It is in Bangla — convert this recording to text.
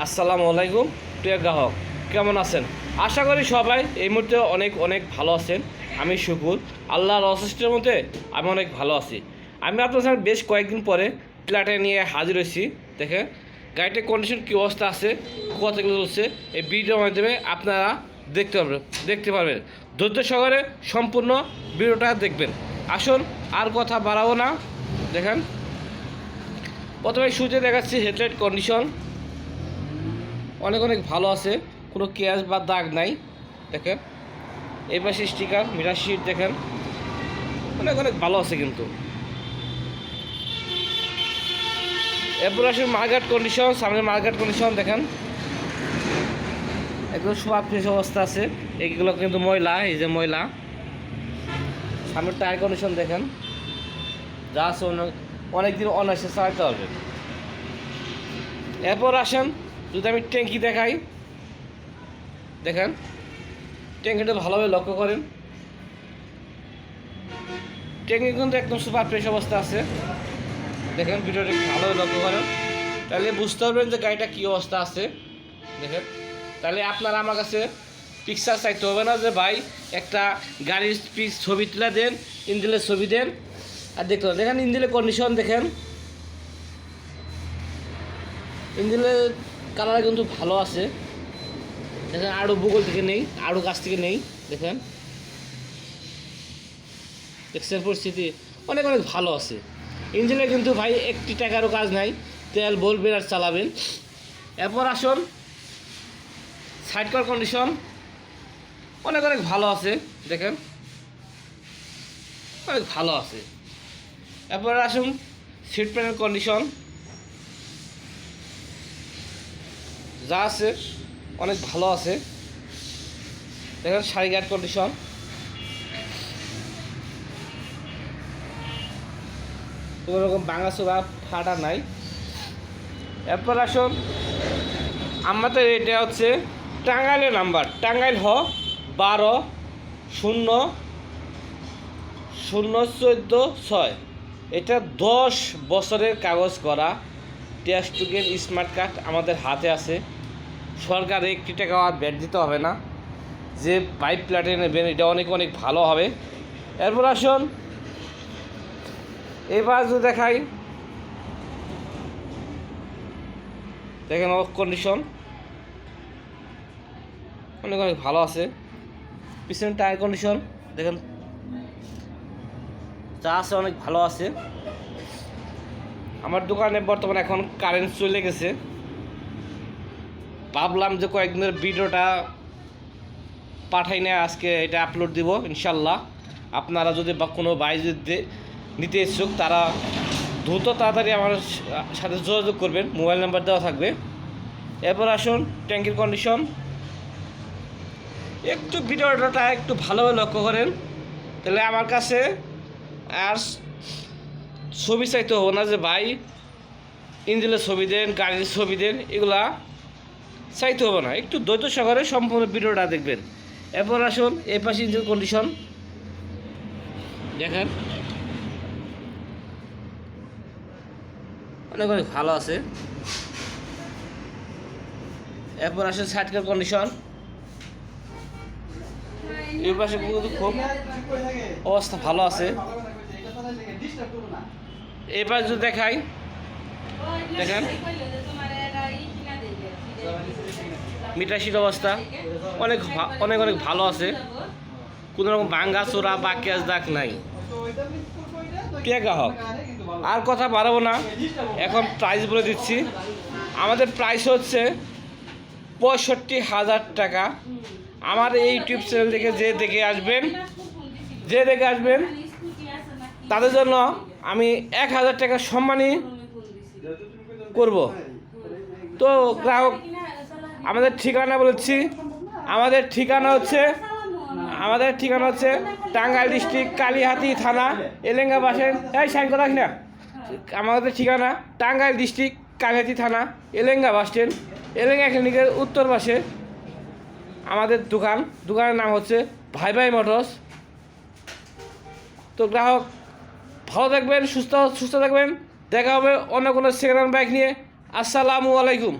আসসালামু আলাইকুম প্রিয় গ্রাহক, কেমন আছেন? আশা করি সবাই এই মুহূর্তে অনেক অনেক ভালো আছেন। আমি শুকুর, আল্লাহর অশেষ্টের মধ্যে আমি অনেক ভালো আছি। আমি আপনার সাথে বেশ কয়েকদিন পরে প্লাটে নিয়ে হাজির হয়েছি। দেখেন গাড়িটার কন্ডিশন কী অবস্থা আছে, কত কিলো চলছে, এই ভিডিওর মাধ্যমে আপনারা দেখতে পারবেন। ধৈর্য সহকারে সম্পূর্ণ ভিডিওটা দেখবেন। আসুন আর কথা বাড়াবো না। দেখেন প্রথমে শুরুতে দেখাচ্ছি হেডলাইট কন্ডিশন অনেক অনেক ভালো আছে, কোনো ক্যাশ বা দাগ নাই। দেখেন এই পাশে স্টিকার, মিটার শিট দেখেন অনেক অনেক ভালো আছে কিন্তু। এরপর আসলে মার্কেট কন্ডিশন, সামনের মার্কেট কন্ডিশন দেখেন একদম সব ফ্রেশ অবস্থা আছে। এইগুলো কিন্তু ময়লা, এই যে ময়লা। সামনের টায়ার কন্ডিশন দেখেন যা আছে অনেকদিন অনায়াসে চালাতে হবে। এরপর আসেন যদি আমি ট্যাঙ্কি দেখাই, দেখেন ট্যাঙ্কিটা ভালোভাবে লক্ষ্য করেন। ট্যাঙ্কি কিন্তু একদম সুপার ফ্রেশ অবস্থা আছে। দেখেন ভিডিওটা ভালোভাবে লক্ষ্য করেন, তাহলে বুঝতে পারবেন যে গাড়িটা কী অবস্থা আছে। দেখেন তাহলে আপনারা আমার কাছে পিকচার চাইতে হবে না যে ভাই একটা গাড়ির ছবি তুলে দেন, ইঞ্জিনের ছবি দেন আর দেখতে পাবেন। দেখেন ইঞ্জিনের কন্ডিশন দেখেন, ইঞ্জিনের কালার কিন্তু ভালো আছে। দেখেন আরও ভূগোল থেকে নেই, আরও কাছ থেকে নেই। দেখেন এক্সের পরিস্থিতি অনেক অনেক ভালো আছে। ইঞ্জিনে কিন্তু ভাই একটি টাকারও কাজ নাই, তেল বলবেন আর চালাবেন। এরপর আসুন সাইড কভার কন্ডিশন অনেক অনেক ভালো আছে। দেখেন অনেক ভালো আছে। এরপর আসুন সিট প্যানেল কন্ডিশন যা আছে অনেক ভালো আছে। দেখেন সারি গার্ড কন্ডিশন কোনো রকম ভাঙাচোরা ফাটা নাই। এরপর আসুন আমাদের এটা হচ্ছে টাঙ্গাইলের নাম্বার, টাঙ্গাইল 12-0-0-14-6। এটা 10 বছরের কাগজ করা টেস্টুকের স্মার্ট কার্ড আমাদের হাতে আছে। সরকারে একটি টাকা আর ব্যাট দিতে হবে না। যে পাইপ প্ল্যাটে নেবেন এটা অনেক অনেক ভালো হবে। এরপর আসুন এবার যদি দেখাই, দেখেন কন্ডিশন অনেক অনেক ভালো আছে। পিছনের টায়ার কন্ডিশন দেখেন যা আছে অনেক ভালো আছে। আমার দোকানে বর্তমানে এখন কারেন্ট চলে গেছে, ভাবলাম যে কয়েকদিনের ভিডিওটা পাঠাই না, আজকে এটা আপলোড দিব ইনশাল্লাহ। আপনারা যদি বা কোনো ভাই যদি নিতে ইচ্ছুক তারা দ্রুত তাড়াতাড়ি আমার সাথে যোগাযোগ করবেন, মোবাইল নাম্বার দেওয়া থাকবে। এরপর আসুন ট্যাঙ্কির কন্ডিশন, একটু ভিডিওটা একটু ভালোভাবে লক্ষ্য করেন, তাহলে আমার কাছে আর ছবি চাইতে হবো না যে ভাই ইঞ্জিনের ছবি দেন, গাড়ির ছবি দেন, এগুলা চাইতে হবে না। একটু ধৈর্য সহকারে সম্পূর্ণ ভিডিওটা দেখবেন। এরপর আসুন এই পাশে ইঞ্জিন কন্ডিশন দেখেন অনেক অনেক ভালো আছে। এরপর আসুন সাইডকার কন্ডিশন, এই পাশে খুব অবস্থা ভালো আছে। এবার যদি দেখাই, দেখেন মিটার শিট অবস্থা অনেক অনেক অনেক ভালো আছে, কোনো রকম ভাঙ্গা চোরা বা ক্যাশ দাগ নাই। কে গ্রাহক আর কথা বাড়াবো না, এখন প্রাইস বলে দিচ্ছি। আমাদের প্রাইস হচ্ছে 65,000 টাকা। আমার এই ইউটিউব চ্যানেল থেকে যে দেখে আসবেন তাদের জন্য আমি 1,000 টাকা সম্মানী করব। তো গ্রাহক আমাদের ঠিকানা বলেছি, আমাদের ঠিকানা হচ্ছে টাঙ্গাইল ডিস্ট্রিক্ট কালিহাতি থানা এলেঙ্গা বাসের সাইন কথা না। আমাদের ঠিকানা টাঙ্গাইল ডিস্ট্রিক্ট কালিহাতি থানা এলেঙ্গা বাস স্ট্যান্ড, এলেঙ্গা ক্লিনিকের উত্তর পাশে আমাদের দোকানের নাম হচ্ছে ভাই ভাই মোটরস। তো গ্রাহক ভালো থাকবেন, সুস্থ থাকবেন। দেখা হবে অন্য কোনো সেকেন্ড হ্যান্ড বাইক নিয়ে। আসসালামু আলাইকুম।